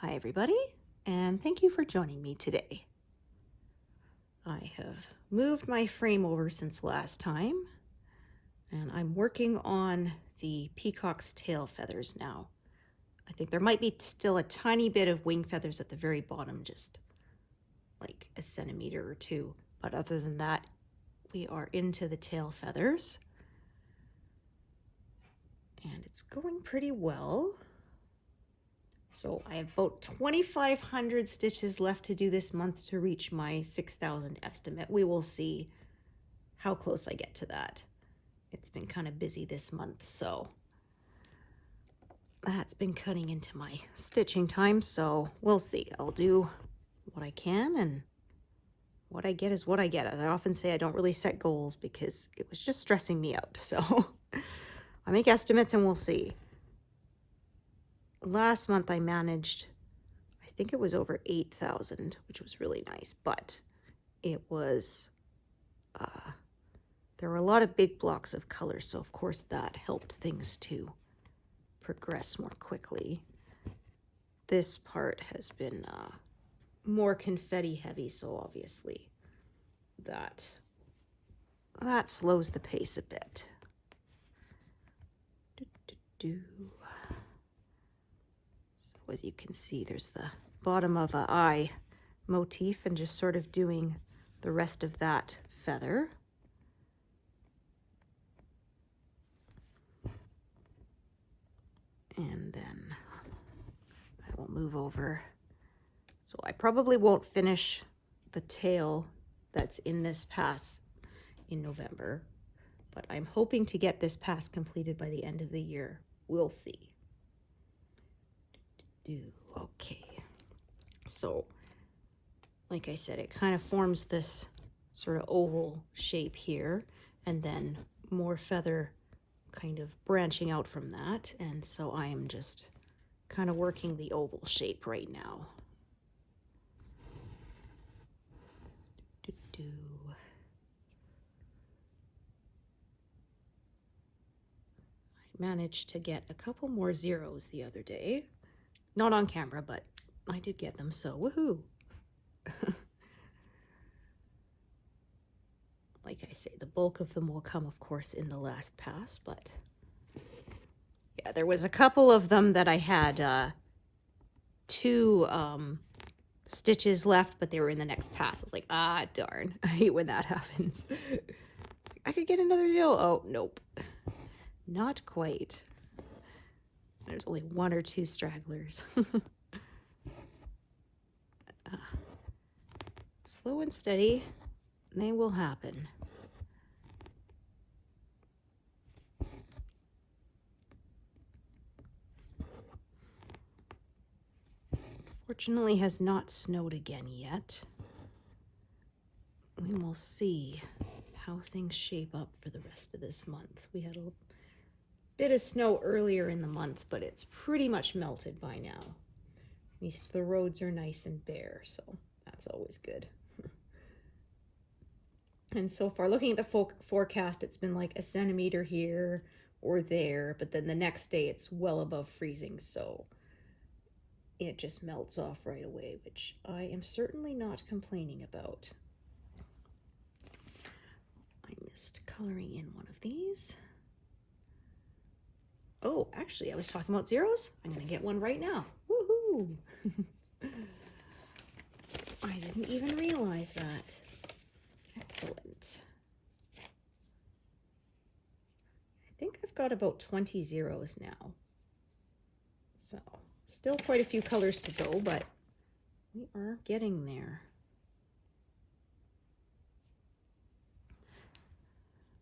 Hi everybody, and thank you for joining me today. I have moved my frame over since last time, and I'm working on the peacock's tail feathers now. I think there might be still a tiny bit of wing feathers at the very bottom, just like a centimeter or two, but other than that, we are into the tail feathers. And it's going pretty well. So I have about 2,500 stitches left to do this month to reach my 6,000 estimate. We will see how close I get to that. It's been kind of busy this month, so that's been cutting into my stitching time, so we'll see. I'll do what I can, and what I get is what I get. I often say I don't really set goals because it was just stressing me out, so I make estimates and we'll see. Last month I managed, I think it was over 8,000, which was really nice, but it was, there were a lot of big blocks of color, so of course that helped things to progress more quickly. This part has been more confetti heavy, so obviously that slows the pace a bit. So as you can see, there's the bottom of an eye motif and just sort of doing the rest of that feather. And then I will move over. So I probably won't finish the tail that's in this pass in November, but I'm hoping to get this pass completed by the end of the year. We'll see. Okay. So, like I said, it kind of forms this sort of oval shape here, and then more feather kind of branching out from that, and so I am just kind of working the oval shape right now. I managed to get a couple more zeros the other day. Not on camera, but I did get them, so woohoo! Like I say, the bulk of them will come, of course, in the last pass, but yeah, there was a couple of them that I had two stitches left, but they were in the next pass. I was like, ah, darn. I hate when that happens. I could get another zero. Oh, nope. Not quite. There's only one or two stragglers. Slow and steady, they will happen. Fortunately, has not snowed again yet. We will see how things shape up for the rest of this month. We had a bit of snow earlier in the month, but it's pretty much melted by now. At least the roads are nice and bare, so that's always good. And so far, looking at the forecast, it's been like a centimeter here or there, but then the next day it's well above freezing, so it just melts off right away, which I am certainly not complaining about. I missed coloring in one of these. Oh, actually, I was talking about zeros. I'm going to get one right now. Woohoo! I didn't even realize that. Excellent. I think I've got about 20 zeros now. So, still quite a few colors to go, but we are getting there.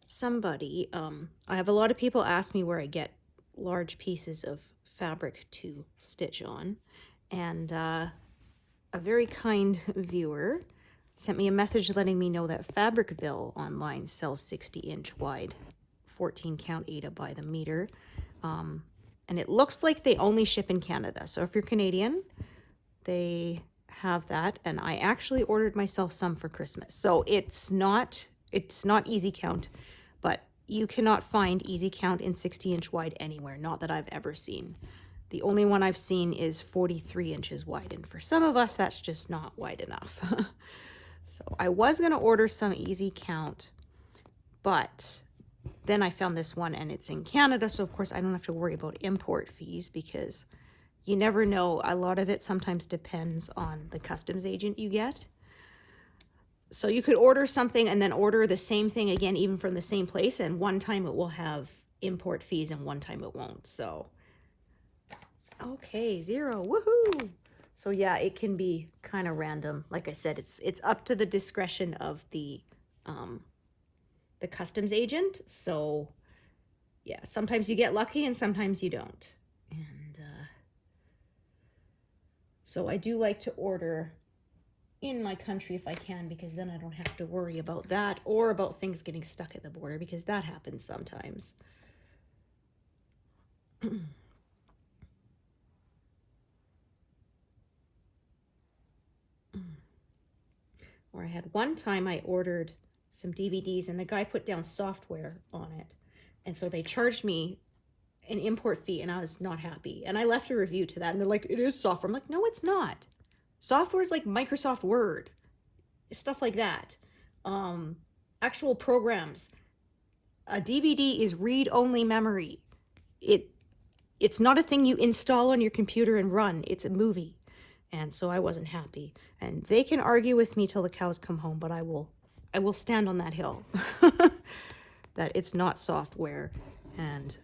Somebody, I have a lot of people ask me where I get large pieces of fabric to stitch on, and a very kind viewer sent me a message letting me know that Fabricville online sells 60-inch wide, 14 count Aida by the meter. And it looks like they only ship in Canada. So if you're Canadian, they have that. And I actually ordered myself some for Christmas. So it's not easy count, but you cannot find easy count in 60-inch wide anywhere. Not that I've ever seen. The only one I've seen is 43 inches wide, and for some of us, that's just not wide enough. So I was going to order some easy count, but then I found this one, and it's in Canada, so of course I don't have to worry about import fees, because you never know. A lot of it sometimes depends on the customs agent you get. So you could order something and then order the same thing again, even from the same place, and one time it will have import fees and one time it won't. So, okay, 0, woohoo! So yeah, it can be kind of random. Like I said, it's up to the discretion of the customs agent. So yeah, sometimes you get lucky and sometimes you don't. And so I do like to order in my country if I can, because then I don't have to worry about that or about things getting stuck at the border, because that happens sometimes. Or I had one time I ordered some DVDs and the guy put down software on it, and so they charged me an import fee, and I was not happy, and I left a review to that, and they're like, it is software. I'm like, no, it's not. Software is like Microsoft Word, stuff like that. Actual programs. A DVD is read-only memory. It's not a thing you install on your computer and run. It's a movie. And so I wasn't happy. And they can argue with me till the cows come home, but I will stand on that hill. That it's not software. And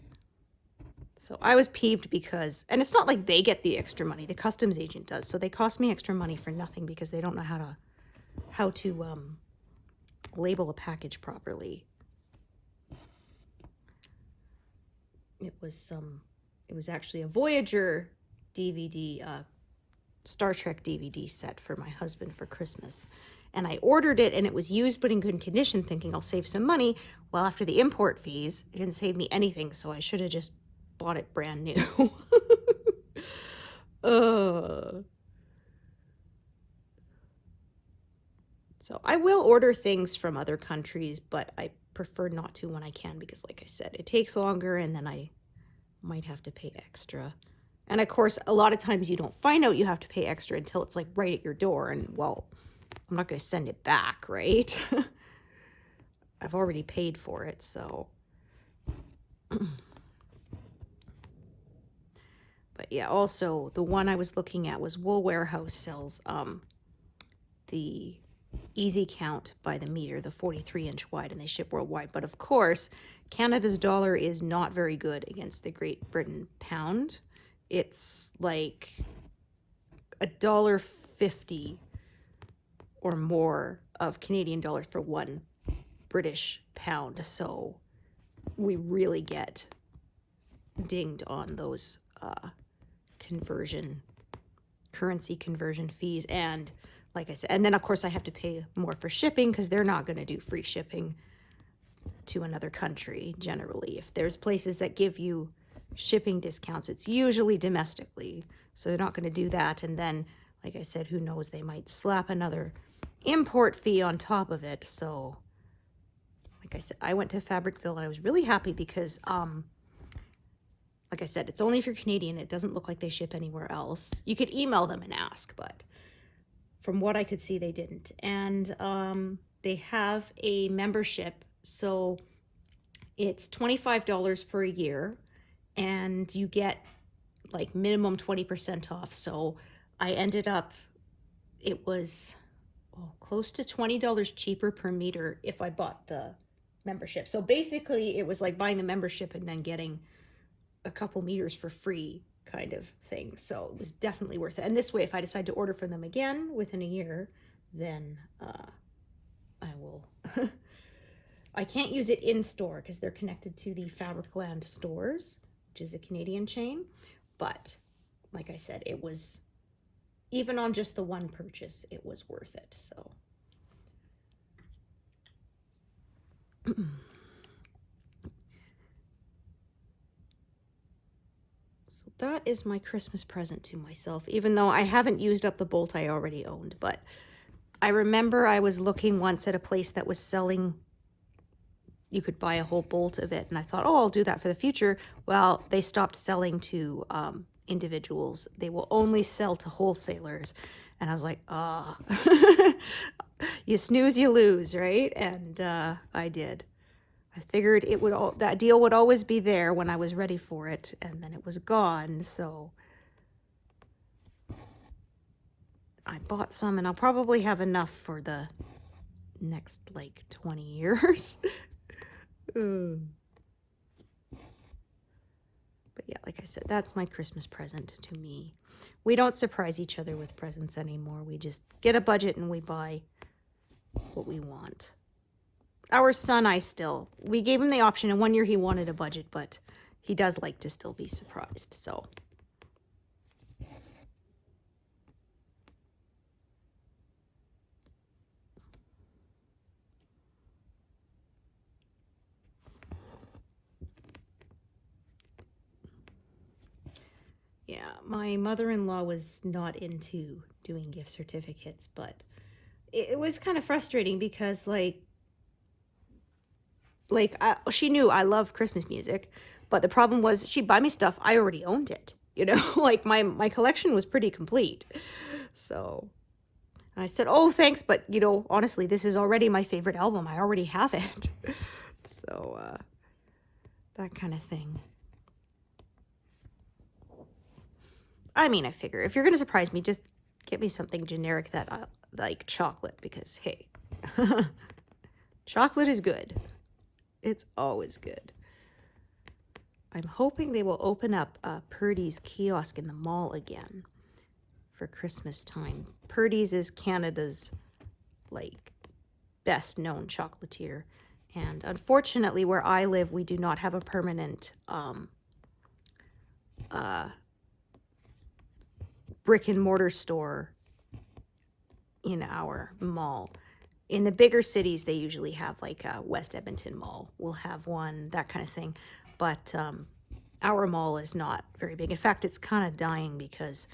so I was peeved because, and it's not like they get the extra money, the customs agent does. So they cost me extra money for nothing because they don't know how to label a package properly. It was actually a Voyager DVD, Star Trek DVD set for my husband for Christmas. And I ordered it, and it was used but in good condition, thinking I'll save some money. Well, after the import fees, it didn't save me anything, so I should have just bought it brand new. So I will order things from other countries, but I prefer not to when I can, because like I said, it takes longer, and then I might have to pay extra. And of course, a lot of times you don't find out you have to pay extra until it's like right at your door, and well, I'm not going to send it back, right? I've already paid for it, so. But yeah, also the one I was looking at was Wool Warehouse sells the easy count by the meter, the 43-inch wide, and they ship worldwide. But of course, Canada's dollar is not very good against the Great Britain pound. It's like $1.50 or more of Canadian dollars for 1 British pound. So we really get dinged on those currency conversion fees. And like I said, and then of course I have to pay more for shipping, because they're not going to do free shipping to another country generally. If there's places that give you shipping discounts, it's usually domestically, so they're not going to do that. And then, like I said, who knows, they might slap another import fee on top of it. So like I said, I went to Fabricville, and I was really happy because like I said, it's only if you're Canadian. It doesn't look like they ship anywhere else. You could email them and ask, but from what I could see, they didn't. And they have a membership, so it's $25 for a year, and you get like minimum 20% off. So I ended up, it was close to $20 cheaper per meter if I bought the membership. So basically it was like buying the membership and then getting a couple meters for free kind of thing. So it was definitely worth it. And this way, if I decide to order from them again within a year, then I will. I can't use it in store because they're connected to the Fabricland stores, which is a Canadian chain. But like I said, it was, even on just the one purchase, it was worth it. So that is my Christmas present to myself, even though I haven't used up the bolt I already owned. But I remember I was looking once at a place that was selling, you could buy a whole bolt of it, and I thought, oh, I'll do that for the future. Well, they stopped selling to individuals. They will only sell to wholesalers. And I was like, oh, you snooze, you lose, right? And I did. I figured it would that deal would always be there when I was ready for it, and then it was gone. So I bought some, and I'll probably have enough for the next like 20 years. But yeah, like I said, that's my Christmas present to me. We don't surprise each other with presents anymore. We just get a budget and we buy what we want. Our son, we gave him the option, and 1 year he wanted a budget, but he does like to still be surprised, so. Yeah, my mother-in-law was not into doing gift certificates, but it was kind of frustrating because she knew I love Christmas music, but the problem was she'd buy me stuff, I already owned it, you know, like my collection was pretty complete. So I said, oh, thanks, but you know, honestly, this is already my favorite album. I already have it. So that kind of thing. I mean, I figure if you're going to surprise me, just get me something generic that I like, chocolate, because hey, chocolate is good. It's always good. I'm hoping they will open up Purdy's kiosk in the mall again for Christmas time. Purdy's is Canada's like best known chocolatier. And unfortunately, where I live, we do not have a permanent brick and mortar store in our mall. In the bigger cities, they usually have like a West Edmonton Mall. We'll have one, that kind of thing. But our mall is not very big. In fact, it's kind of dying because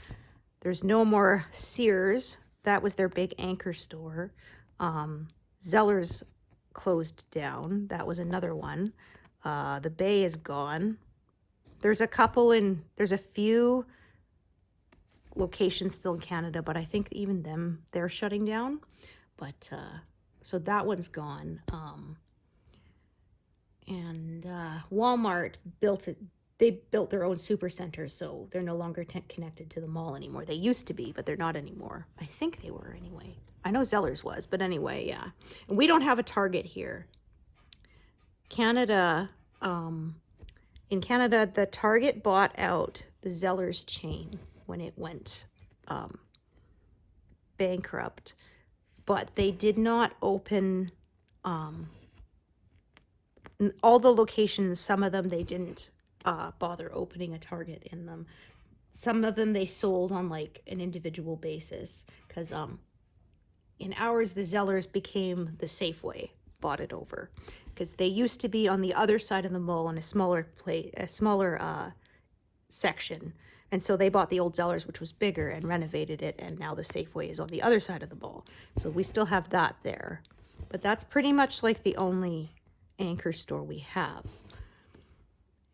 there's no more Sears. That was their big anchor store. Zeller's closed down. That was another one. The Bay is gone. There's a few locations still in Canada, but I think even them, they're shutting down. But so that one's gone. And Walmart they built their own supercenter, so they're no longer connected to the mall anymore. They used to be, but they're not anymore. I think they were anyway. I know Zeller's was, but anyway, yeah. And we don't have a Target here. Canada, in Canada, the Target bought out the Zeller's chain when it went bankrupt. But they did not open all the locations. Some of them they didn't bother opening a Target in them. Some of them they sold on like an individual basis, because in ours the Zellers became the Safeway, bought it over, because they used to be on the other side of the mall in a smaller section. And so they bought the old Zellers, which was bigger, and renovated it, and now the Safeway is on the other side of the mall. So we still have that there. But that's pretty much like the only anchor store we have.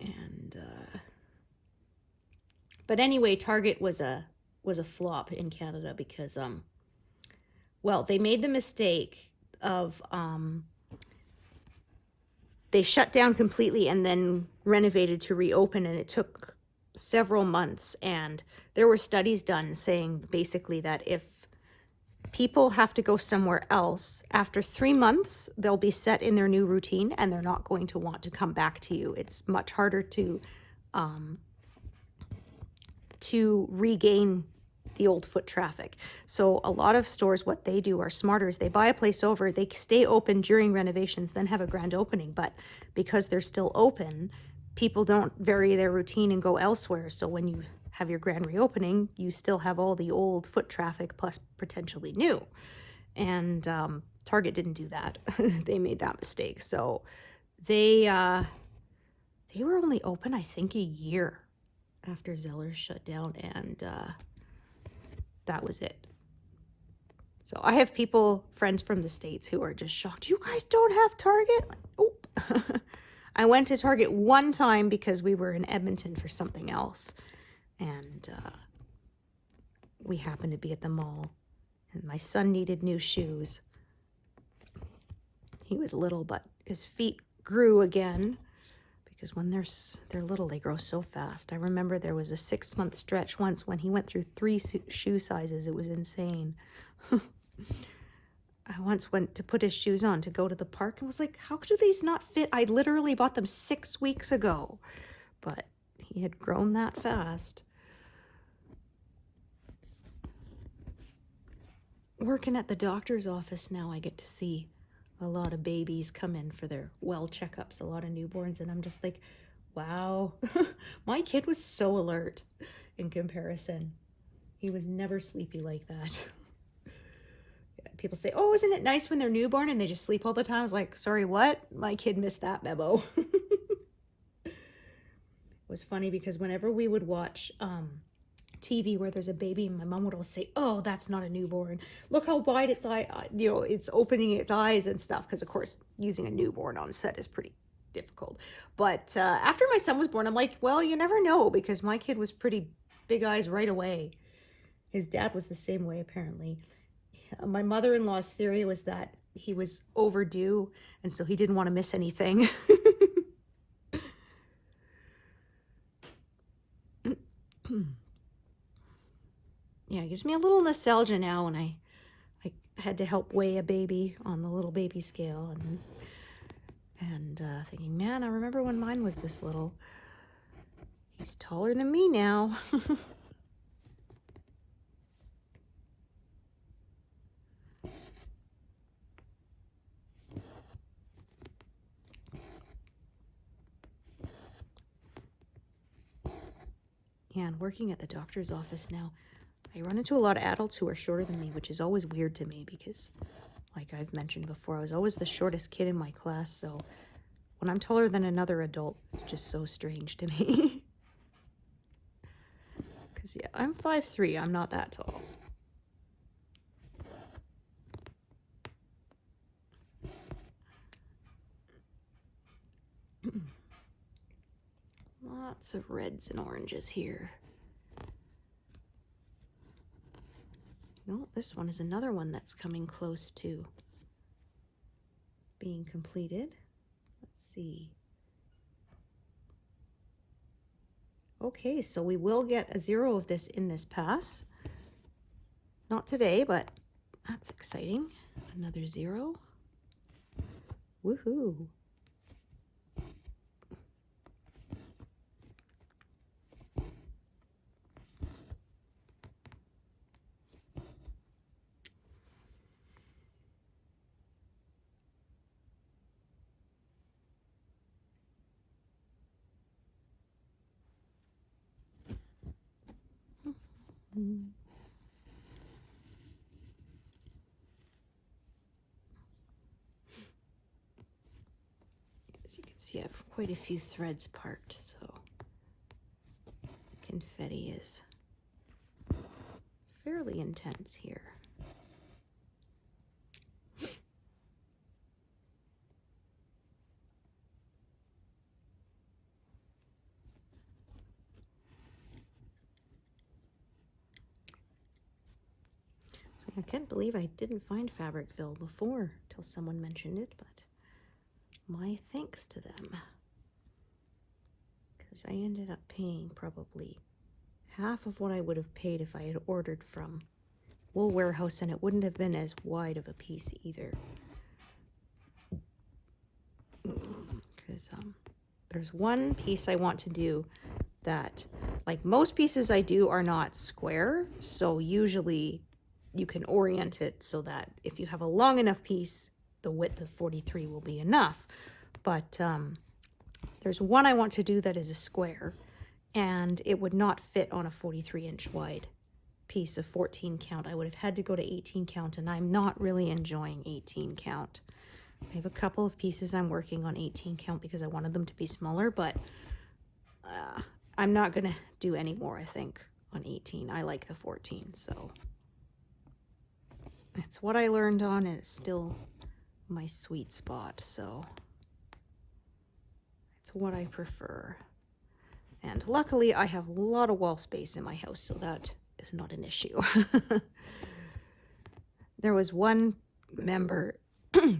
And but anyway, Target was a flop in Canada because well, they made the mistake of they shut down completely and then renovated to reopen, and it took several months. And there were studies done saying basically that if people have to go somewhere else, after 3 months, they'll be set in their new routine and they're not going to want to come back to you. It's much harder to regain the old foot traffic. So a lot of stores, what they do are smarter, is they buy a place over, they stay open during renovations, then have a grand opening. But because they're still open, people don't vary their routine and go elsewhere. So when you have your grand reopening, you still have all the old foot traffic plus potentially new. And Target didn't do that. They made that mistake. So they were only open, I think, a year after Zellers shut down, and that was it. So I have friends from the States who are just shocked. You guys don't have Target? Like, oh. I went to Target one time because we were in Edmonton for something else. And we happened to be at the mall, and my son needed new shoes. He was little, but his feet grew again, because when they're little, they grow so fast. I remember there was a 6-month stretch once when he went through 3 shoe sizes. It was insane. I once went to put his shoes on to go to the park and was like, how do these not fit? I literally bought them 6 weeks ago, but he had grown that fast. Working at the doctor's office now, I get to see a lot of babies come in for their well checkups, a lot of newborns, and I'm just like, wow. My kid was so alert in comparison. He was never sleepy like that. People say, oh, isn't it nice when they're newborn and they just sleep all the time? I was like, sorry, what? My kid missed that memo. It was funny because whenever we would watch TV where there's a baby, my mom would always say, oh, that's not a newborn. Look how wide its eye, it's opening its eyes and stuff. Because, of course, using a newborn on set is pretty difficult. But after my son was born, I'm like, well, you never know, because my kid was pretty big eyes right away. His dad was the same way, apparently. My mother-in-law's theory was that he was overdue, and so he didn't want to miss anything. Yeah, it gives me a little nostalgia now when I had to help weigh a baby on the little baby scale, and thinking, man, I remember when mine was this little. He's taller than me now. Yeah, and working at the doctor's office now, I run into a lot of adults who are shorter than me, which is always weird to me because, like I've mentioned before, I was always the shortest kid in my class, so when I'm taller than another adult, it's just so strange to me. Because, yeah, I'm 5'3", I'm not that tall. Lots of reds and oranges here. No, this one is another one that's coming close to being completed. Let's see. Okay, so we will get a 0 of this in this pass. Not today, but that's exciting. Another 0. Woohoo. As you can see, I have quite a few threads parked, so confetti is fairly intense here. I can't believe I didn't find Fabricville before till someone mentioned it, but my thanks to them. Because I ended up paying probably half of what I would have paid if I had ordered from Wool Warehouse, and it wouldn't have been as wide of a piece either. Because there's one piece I want to do that, like most pieces I do, are not square, so usually you can orient it so that if you have a long enough piece, the width of 43 will be enough. But there's one I want to do that is a square, and it would not fit on a 43-inch wide piece of 14 count. I would have had to go to 18 count, and I'm not really enjoying 18 count. I have a couple of pieces I'm working on 18 count because I wanted them to be smaller, but I'm not going to do any more, I think, on 18. I like the 14, so it's what I learned on, and it's still my sweet spot, so it's what I prefer. And luckily I have a lot of wall space in my house, so that is not an issue. There was one member,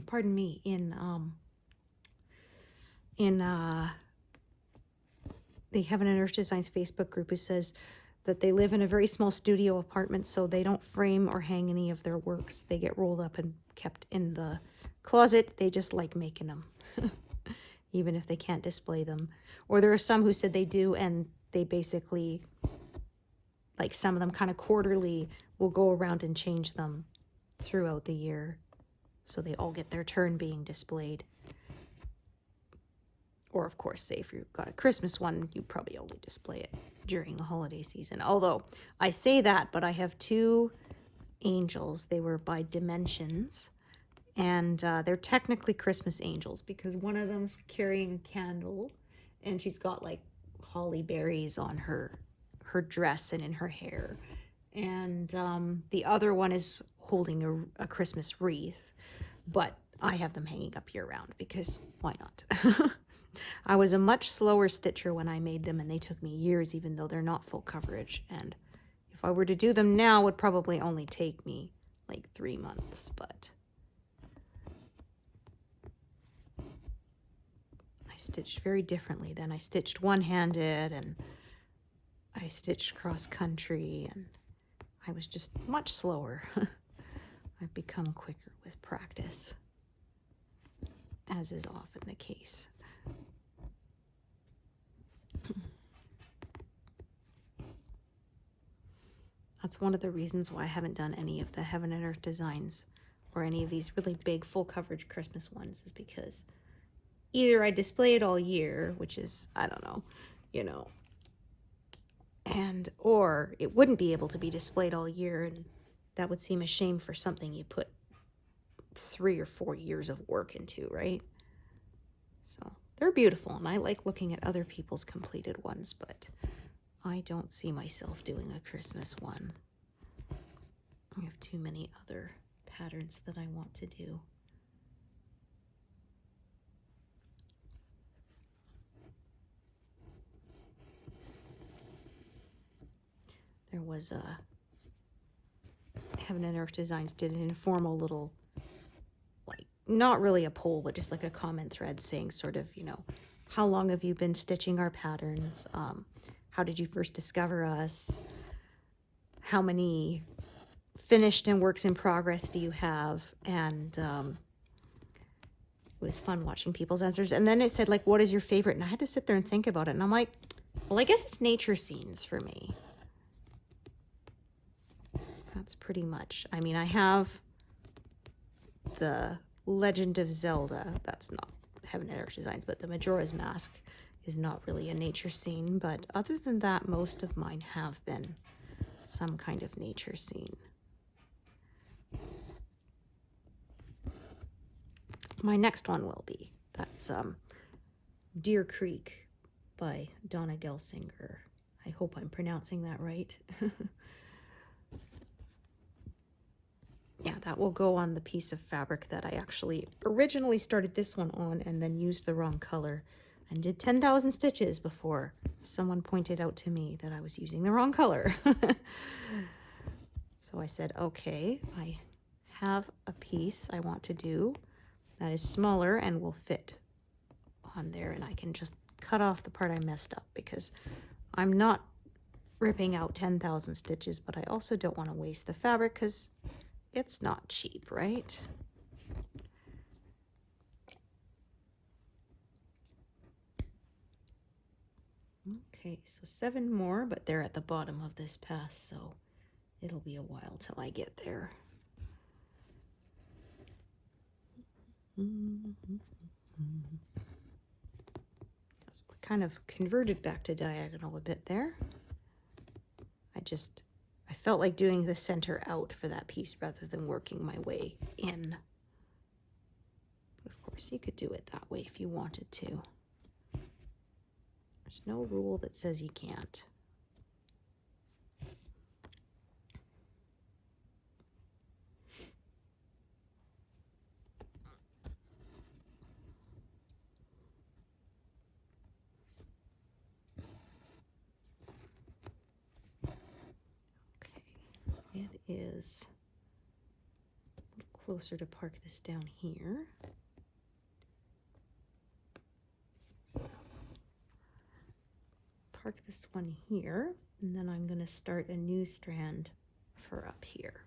pardon me, in the Heaven and Earth Designs Facebook group who says that they live in a very small studio apartment, so they don't frame or hang any of their works. They get rolled up and kept in the closet. They just like making them, even if they can't display them. Or there are some who said they do, and they basically, like some of them kind of quarterly, will go around and change them throughout the year, so they all get their turn being displayed. Or, of course, say if you've got a Christmas one, you probably only display it during the holiday season. Although, I say that, but I have two angels. They were by Dimensions. And they're technically Christmas angels because one of them's carrying a candle. And she's got, like, holly berries on her dress and in her hair. And the other one is holding a Christmas wreath. But I have them hanging up year-round because why not? I was a much slower stitcher when I made them, and they took me years, even though they're not full coverage. And if I were to do them now, it would probably only take me like 3 months, but I stitched very differently then. I stitched one-handed, and I stitched cross-country, and I was just much slower. I've become quicker with practice, as is often the case. That's one of the reasons why I haven't done any of the Heaven and Earth Designs or any of these really big full coverage Christmas ones, is because either I display it all year, which is, I don't know, you know, and or it wouldn't be able to be displayed all year, and that would seem a shame for something you put 3 or 4 years of work into, right? So they're beautiful, and I like looking at other people's completed ones, but I don't see myself doing a Christmas one. I have too many other patterns that I want to do. There was a Heaven and Earth Designs did an informal little, like, not really a poll, but just like a comment thread saying sort of, you know, how long have you been stitching our patterns? How did you first discover us? How many finished and works in progress do you have? And it was fun watching people's answers. And then it said, like, what is your favorite? And I had to sit there and think about it. And I'm like, well, I guess it's nature scenes for me. That's pretty much. I mean, I have the Legend of Zelda. That's not Heaven and Earth Designs, but the Majora's Mask is not really a nature scene. But other than that, most of mine have been some kind of nature scene. My next one will be. That's Deer Creek by Donna Gelsinger. I hope I'm pronouncing that right. Yeah, that will go on the piece of fabric that I actually originally started this one on and then used the wrong color and did 10,000 stitches before someone pointed out to me that I was using the wrong color. So I said, okay, I have a piece I want to do that is smaller and will fit on there, and I can just cut off the part I messed up because I'm not ripping out 10,000 stitches, but I also don't want to waste the fabric because it's not cheap, right? Okay, so 7 more, but they're at the bottom of this pass, so it'll be a while till I get there. So I kind of converted back to diagonal a bit there. I felt like doing the center out for that piece rather than working my way in. But of course, you could do it that way if you wanted to. There's no rule that says you can't. is a little closer to park this down here. So, park this one here, and then I'm going to start a new strand for up here.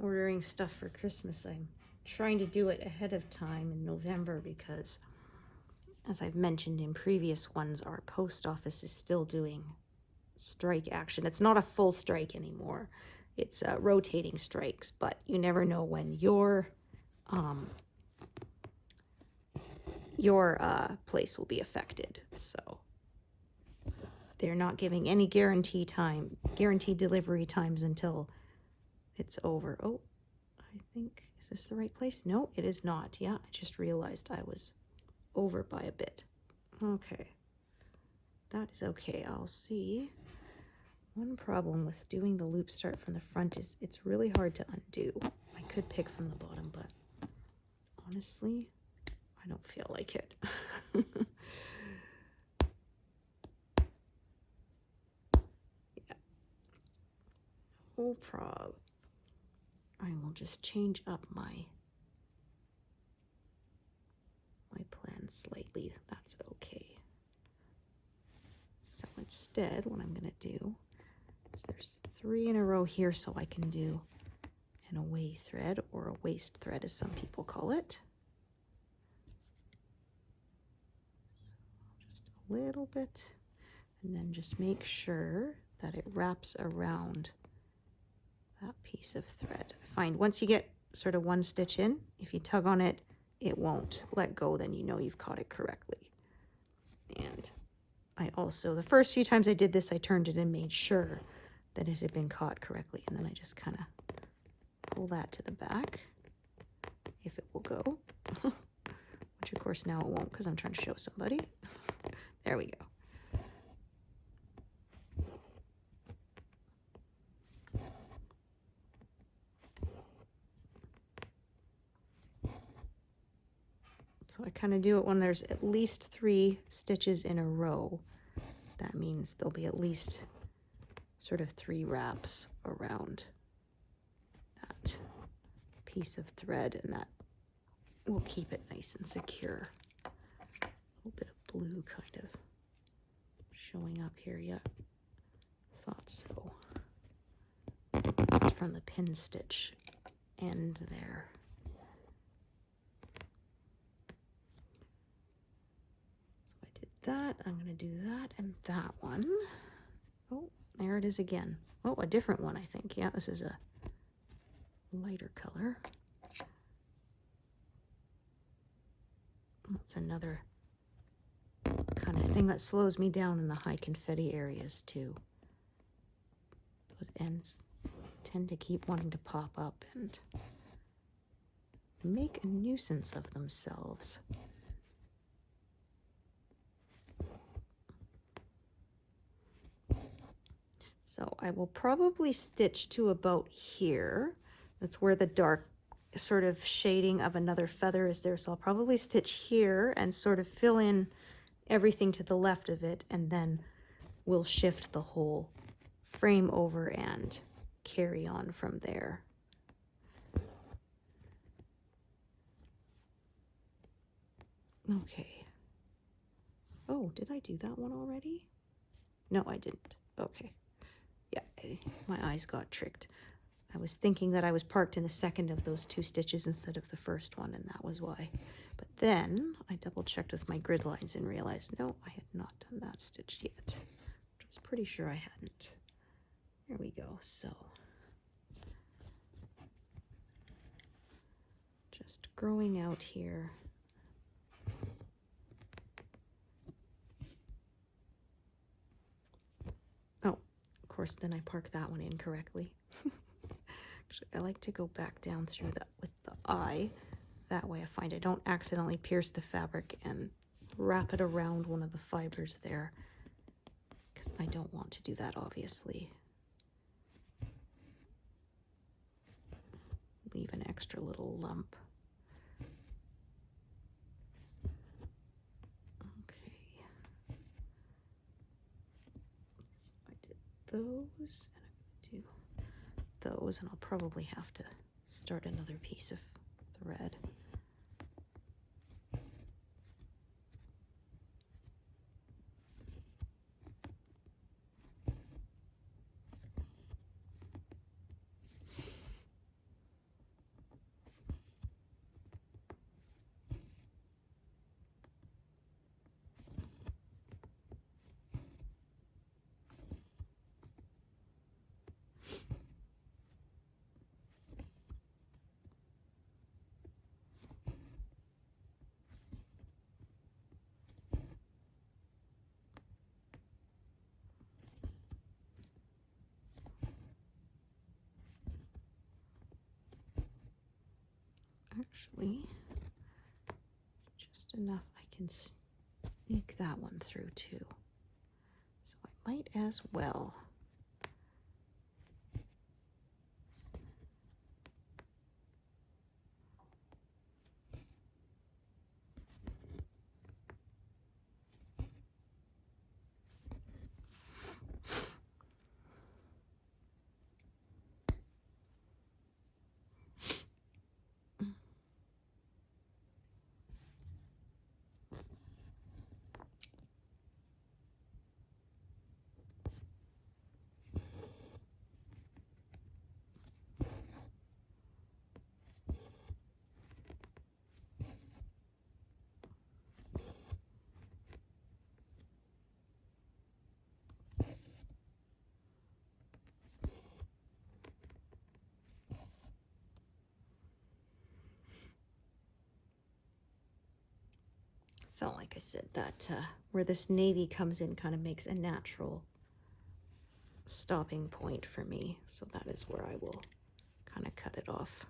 Ordering stuff for Christmas, I'm trying to do it ahead of time in November because, as I've mentioned in previous ones, our post office is still doing strike action. It's not a full strike anymore. It's rotating strikes, but you never know when your place will be affected. So they're not giving any guaranteed delivery times until it's over. Oh, I think, is this the right place? No, it is not. Yeah, I just realized I was over by a bit. Okay, that is okay. I'll see. One problem with doing the loop start from the front is it's really hard to undo. I could pick from the bottom, but honestly, I don't feel like it. Yeah. No prob. I will just change up my plan slightly. That's okay. So instead, what I'm going to do is there's 3 in a row here, so I can do an away thread, or a waist thread as some people call it. So just a little bit, and then just make sure that it wraps around that piece of thread. I find once you get sort of one stitch in, if you tug on it, it won't let go, then you know you've caught it correctly. And I also, the first few times I did this, I turned it and made sure that it had been caught correctly, and then I just kind of pull that to the back, if it will go, which of course now it won't because I'm trying to show somebody. There we go. So I kind of do it when there's at least 3 stitches in a row. That means there'll be at least sort of 3 wraps around that piece of thread, and that will keep it nice and secure. A little bit of blue kind of showing up here yet. Thought so. It's from the pin stitch end there. That I'm going to do that and that one. Oh, there it is again. Oh, a different one, I think. Yeah, this is a lighter color. That's another kind of thing that slows me down in the high confetti areas too. Those ends tend to keep wanting to pop up and make a nuisance of themselves. So I will probably stitch to about here. That's where the dark sort of shading of another feather is there. So I'll probably stitch here and sort of fill in everything to the left of it, and then we'll shift the whole frame over and carry on from there. Okay. Oh, did I do that one already? No, I didn't. Okay. Yeah, my eyes got tricked. I was thinking that I was parked in the second of those 2 stitches instead of the first one, and that was why. But then I double checked with my grid lines and realized, no, I had not done that stitch yet, which I was pretty sure I hadn't. There we go. So just growing out here. Oh, of course, then I parked that one incorrectly Actually, I like to go back down through that with the eye. That way I find I don't accidentally pierce the fabric and wrap it around one of the fibers there, because I don't want to do that, obviously. Leave an extra little lump. Okay. So I did those, and I'm going to do those, and I'll probably have to start another piece of thread. Actually, just enough I can sneak that one through too. So I might as well. So like I said, that where this navy comes in kind of makes a natural stopping point for me. So that is where I will kind of cut it off.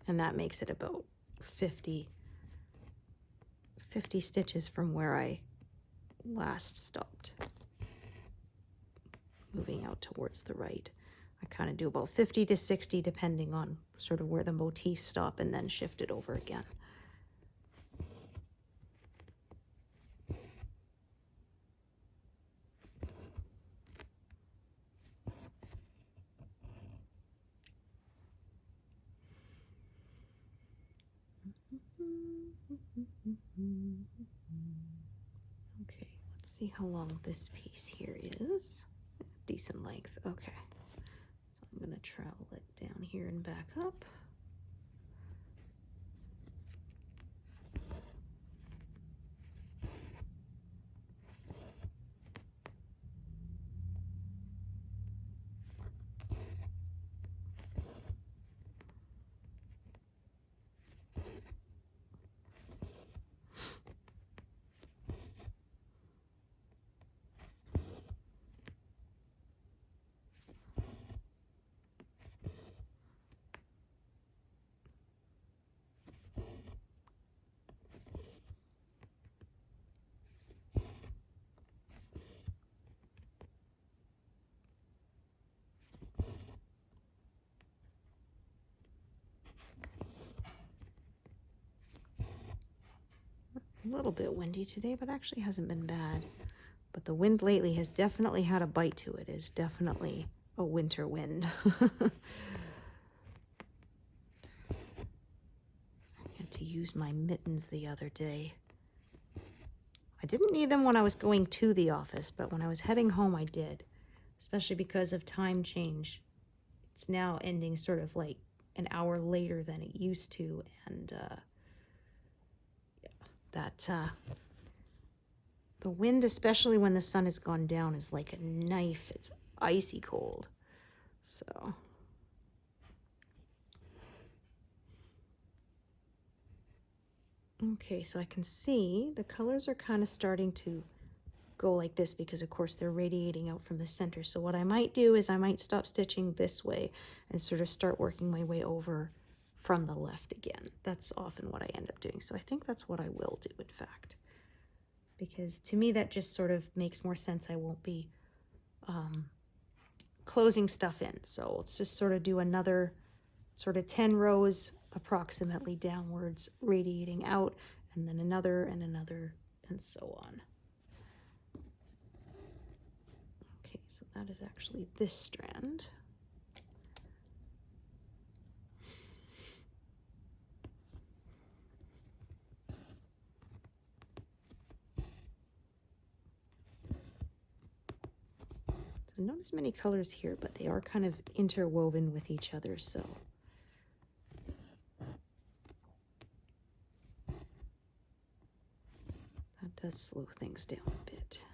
And that makes it about 50 stitches from where I last stopped. Moving out towards the right. I kind of do about 50 to 60 depending on sort of where the motifs stop, and then shift it over again. Okay, let's see how long this piece here is. Decent length. Okay. So I'm going to travel it down here and back up. A little bit windy today, but actually hasn't been bad. But the wind lately has definitely had a bite to it. It's definitely a winter wind. I had to use my mittens the other day. I didn't need them when I was going to the office, but when I was heading home I did, especially because of time change. It's now ending sort of like an hour later than it used to, and the wind, especially when the sun has gone down, is like a knife. It's icy cold. So okay, so I can see the colors are kind of starting to go like this because of course they're radiating out from the center. So what I might do is I might stop stitching this way and sort of start working my way over from the left again. That's often what I end up doing. So I think that's what I will do, in fact, because to me that just sort of makes more sense. I won't be closing stuff in. So let's just sort of do another sort of 10 rows approximately downwards, radiating out, and then another and another, and so on. Okay, so that is actually this strand. So not as many colors here, but they are kind of interwoven with each other, so that does slow things down a bit.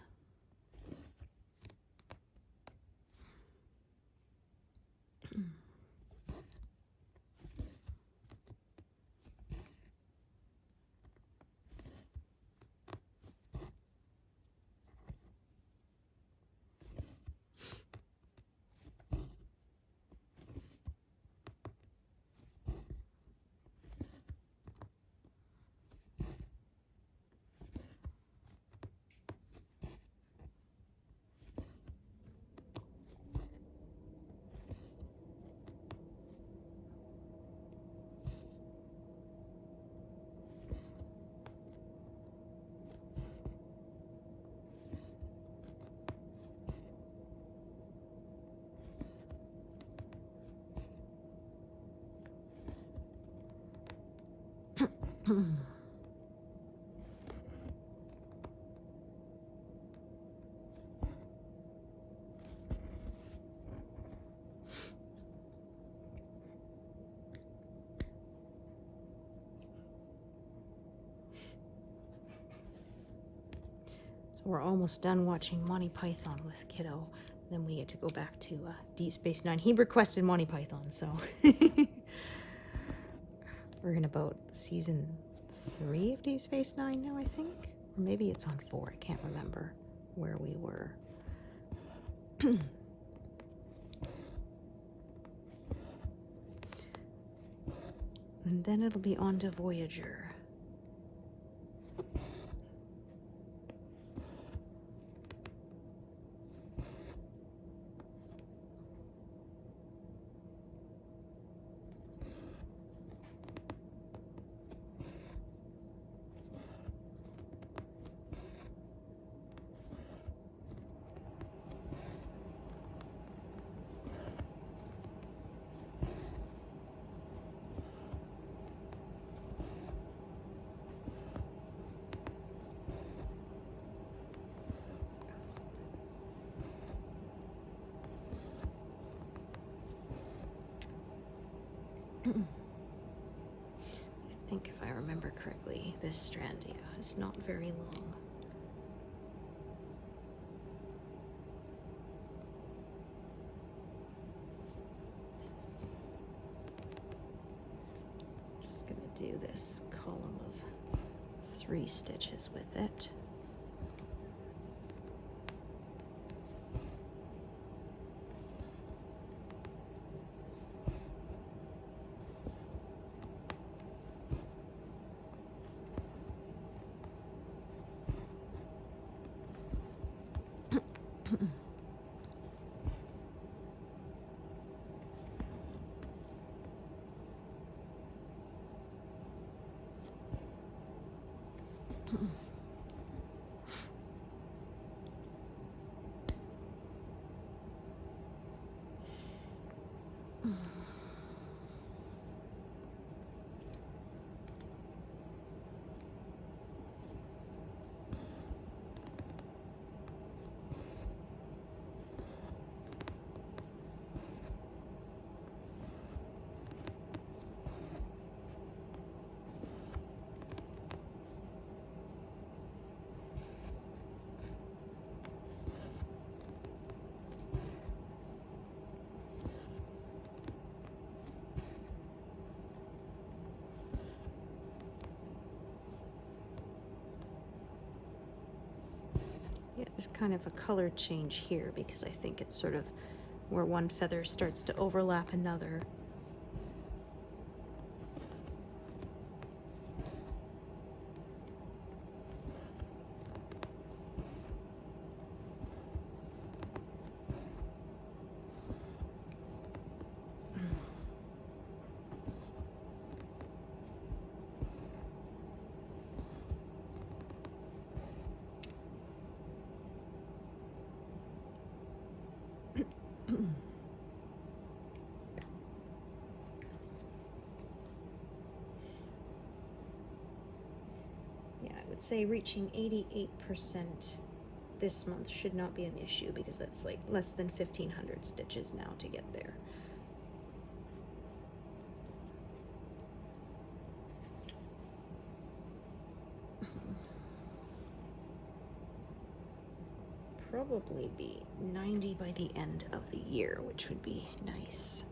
We're almost done watching Monty Python with Kiddo. Then we get to go back to Deep Space Nine. He requested Monty Python, so we're in about season 3 of Deep Space Nine now, I think. Or maybe it's on 4. I can't remember where we were. And then it'll be on to Voyager. I think if I remember correctly, this strand, yeah, is not very long. Just gonna do this column of 3 stitches with it. Yeah, there's kind of a color change here because I think it's sort of where one feather starts to overlap another. Yeah, I would say reaching 88% this month should not be an issue because that's like less than 1,500 stitches now to get there. Probably be 90 by the end of the year, which would be nice.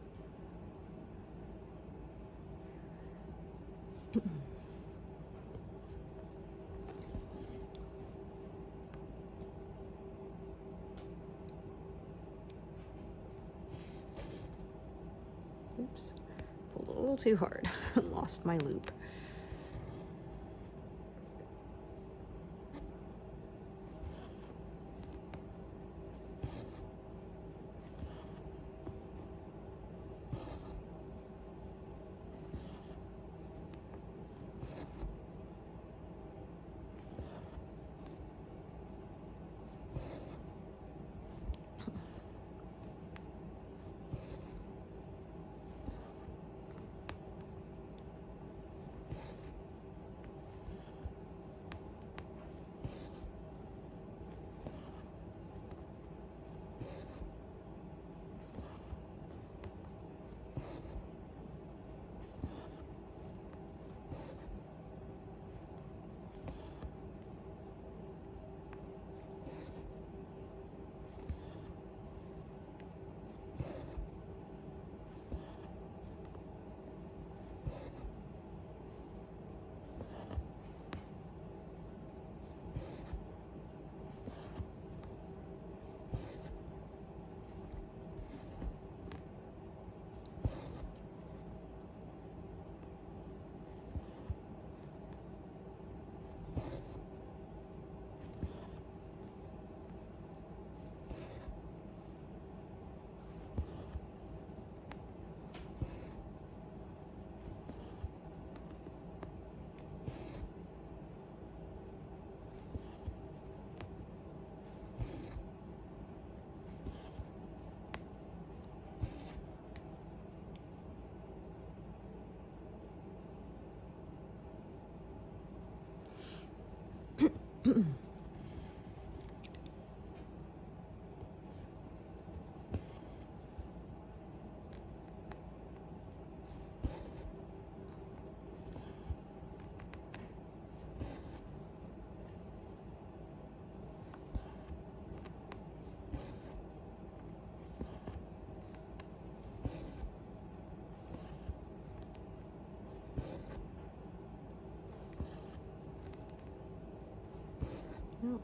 Oops, pulled a little too hard. Lost my loop.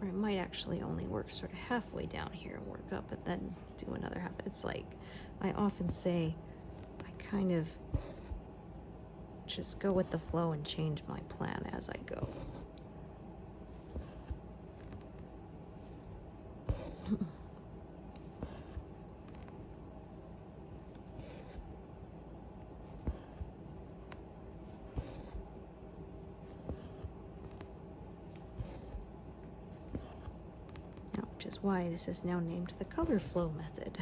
Or it might actually only work sort of halfway down here and work up and then do another half. It's like I often say, I kind of just go with the flow and change my plan as I go. Which is why this is now named the color flow method.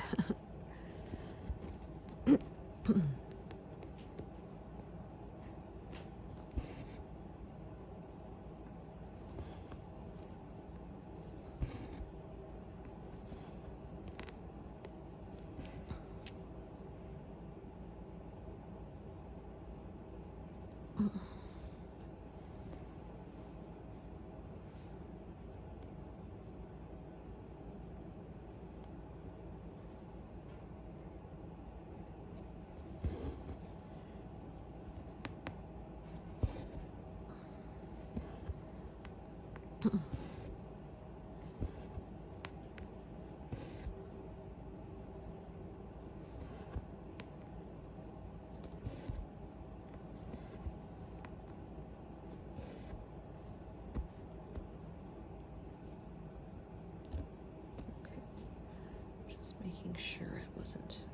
making sure it wasn't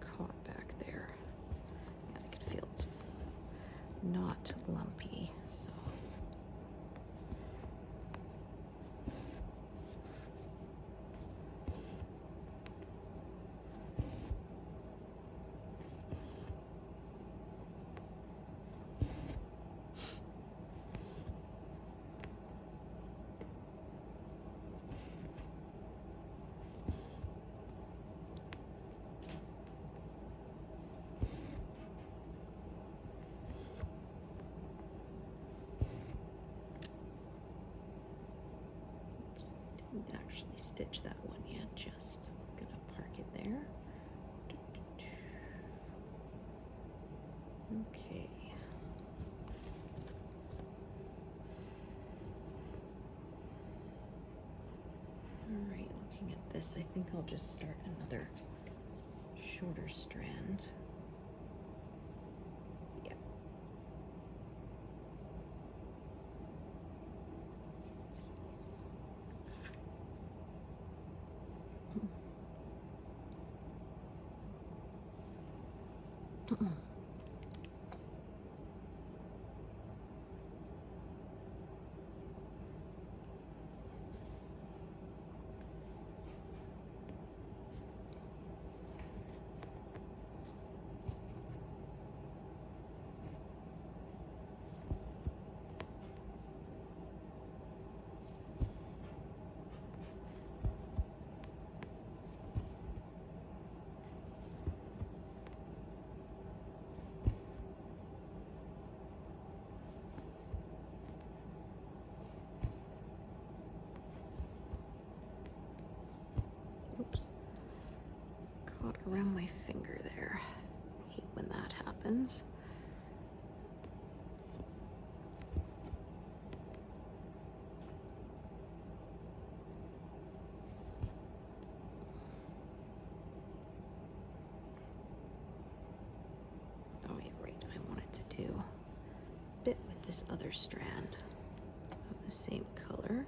caught back there. Yeah, I can feel it's not lumpy, so. Didn't actually stitch that one yet, just gonna park it there. Okay. All right, looking at this, I think I'll just start another shorter strand. Yeah. Oops. Caught around my finger there. Hate when that happens. Oh yeah, right. I wanted to do a bit with this other strand of the same color.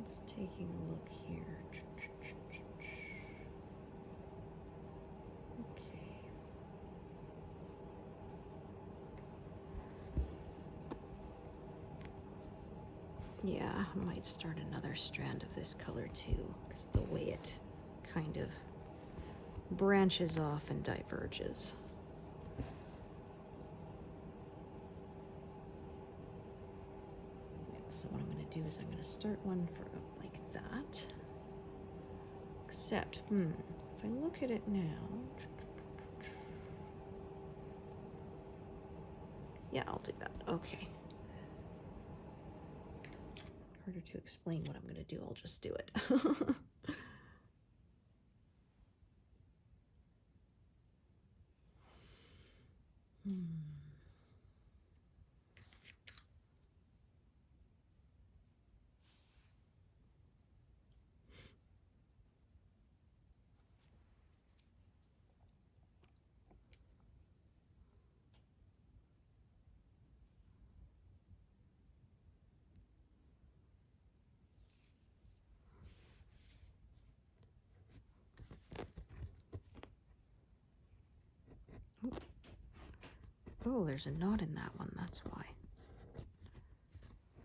Let's taking a look here. Okay. Yeah, I might start another strand of this color too, because of the way it kind of branches off and diverges. So what I'm going to do is I'm going to start one for like that. Except, if I look at it now, yeah, I'll do that. Okay. Harder to explain what I'm going to do. I'll just do it. Oh, there's a knot in that one, that's why.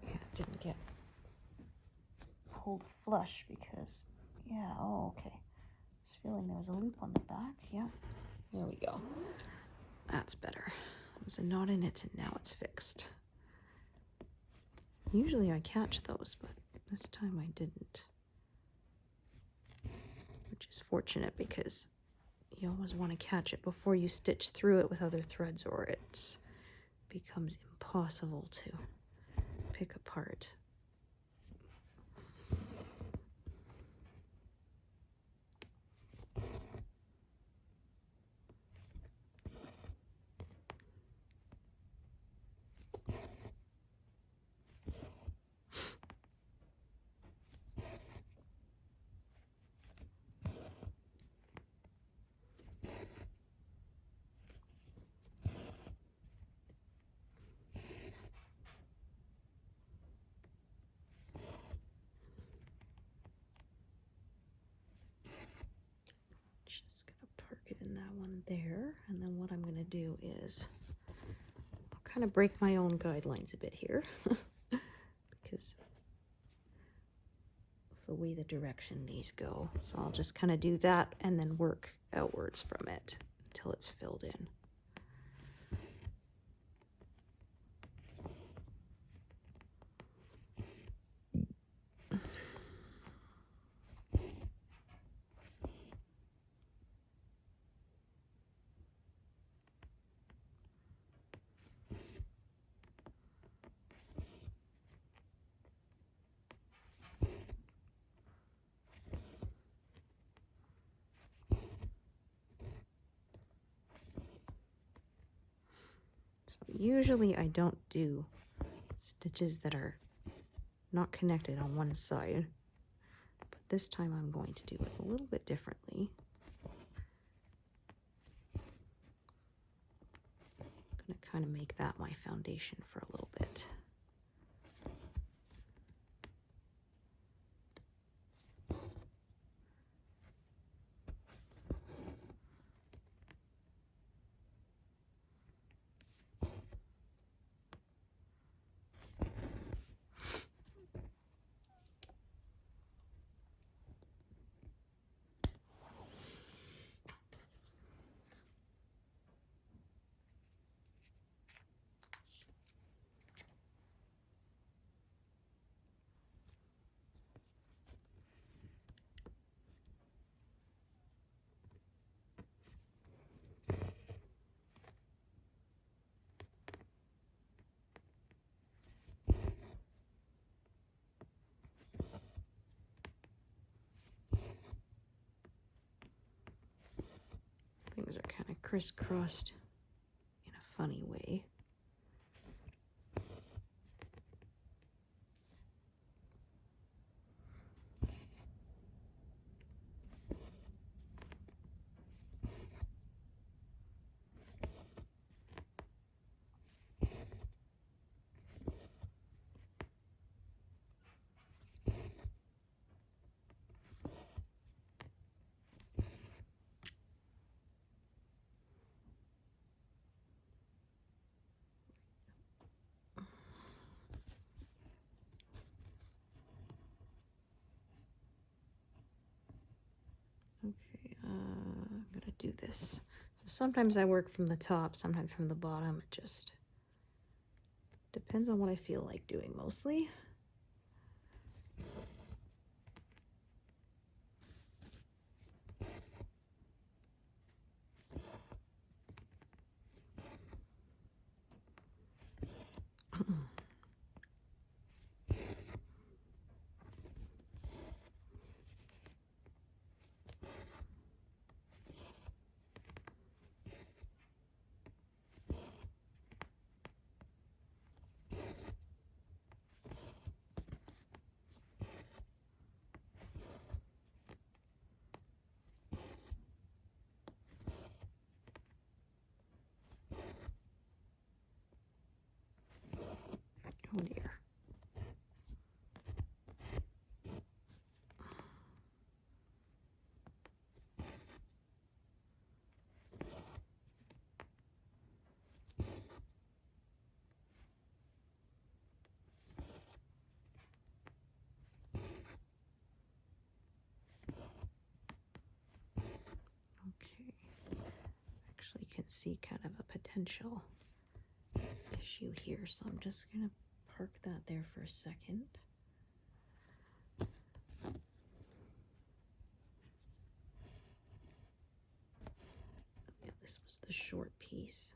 Yeah, it didn't get pulled flush because, yeah, oh, okay. I was feeling there was a loop on the back, yeah. There we go. That's better. There's a knot in it and now it's fixed. Usually I catch those, but This time I didn't, which is fortunate because you always want to catch it before you stitch through it with other threads, or it becomes impossible to pick apart. Just gonna park it in that one there, and then what I'm gonna do is I'll kind of break my own guidelines a bit here because of the way the direction these go. So I'll just kind of do that and then work outwards from it until it's filled in. Usually I don't do stitches that are not connected on one side, but this time I'm going to do it a little bit differently. I'm going to kind of make that my foundation for a little bit. Things are kind of crisscrossed in a funny way. Okay, I'm gonna do this. So sometimes I work from the top, sometimes from the bottom. It just depends on what I feel like doing mostly. Oh dear. Okay. Actually can see kind of a potential issue here, so I'm just gonna park that there for a second. the short piece.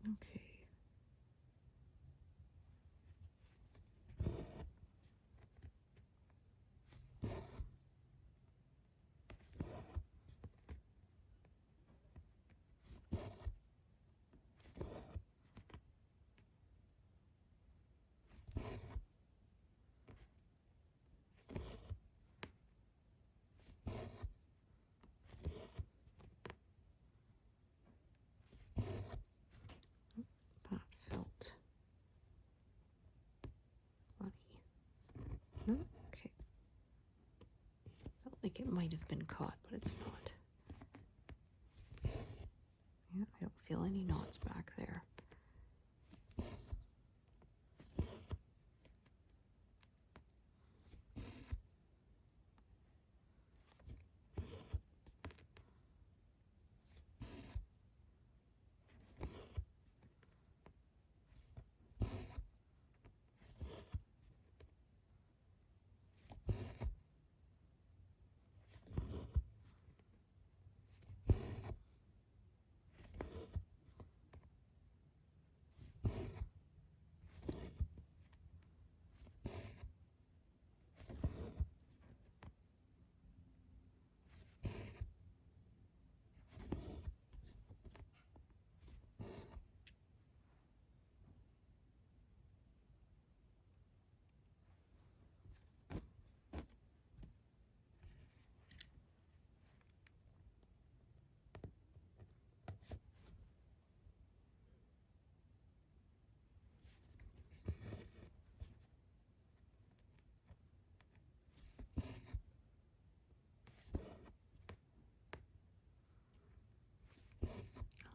Okay. That felt funny. No? Okay. Felt like it might have been caught, but it's not. Yeah, I don't feel any knots back there.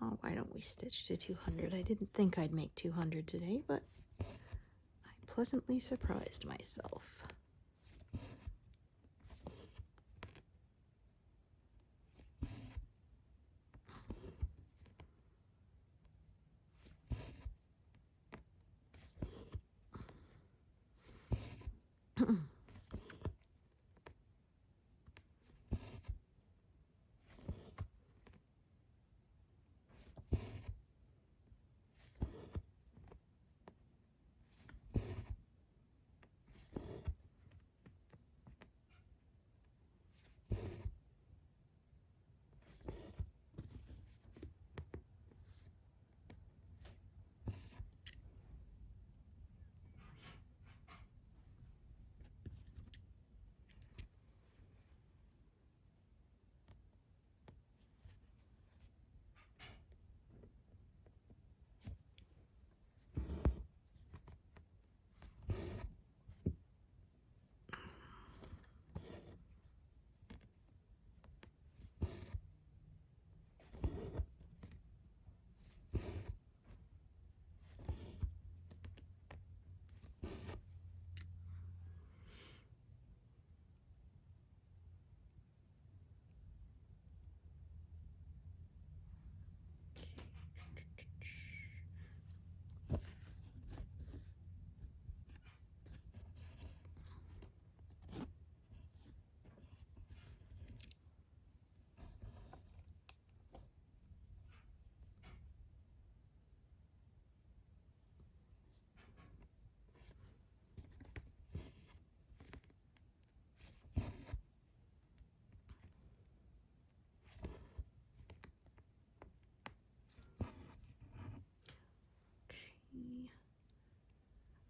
Oh, why don't we stitch to 200? I didn't think I'd make 200 today, but I pleasantly surprised myself.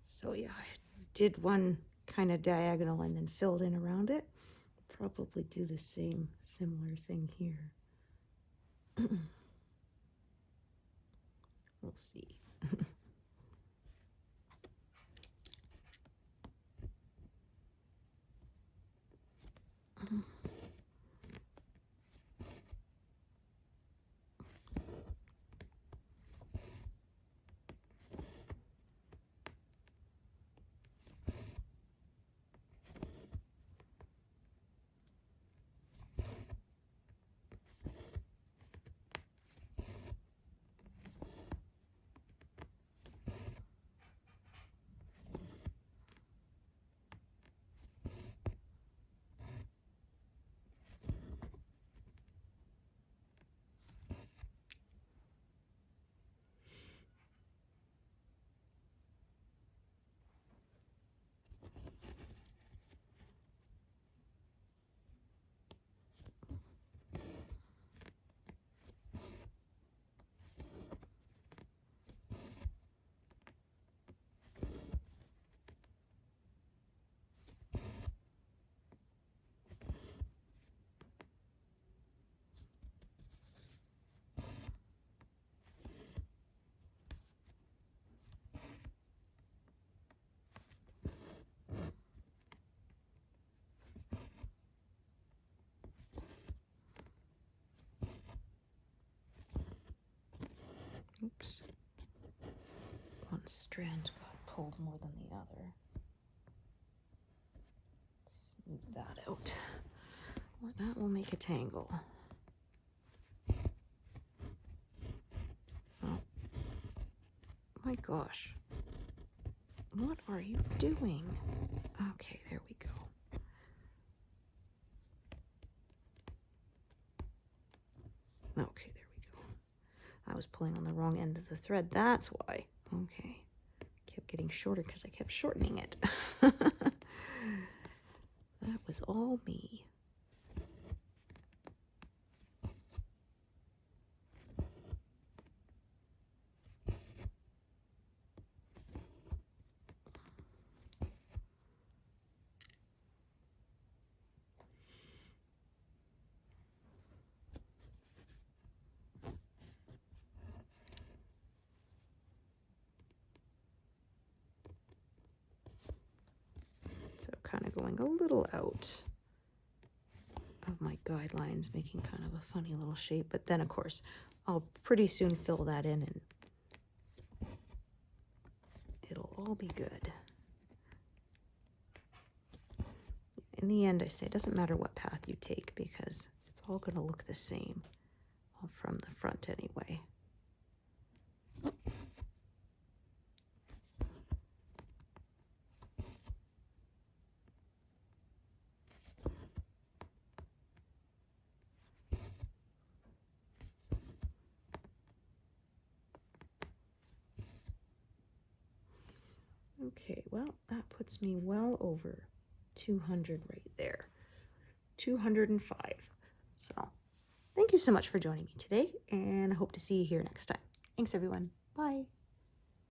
So yeah, I did one kind of diagonal and then filled in around it. Probably do the same similar thing here. We'll see. Oops. One strand got pulled more than the other. Smooth that out. Or that will make a tangle. Oh my gosh. What are you doing? Okay, there we go. Okay, there we go. I was pulling on the wrong end of the thread. That's why. Okay. Kept getting shorter because I kept shortening it. That was all me. So kind of going a little out of my guidelines, making kind of a funny little shape. But then, of course, I'll pretty soon fill that in and it'll all be good. In the end, I say it doesn't matter what path you take because it's all going to look the same from the front anyway. Okay, well, that puts me well over 200 right there. 205. So, thank you so much for joining me today, and I hope to see you here next time. Thanks, everyone. Bye.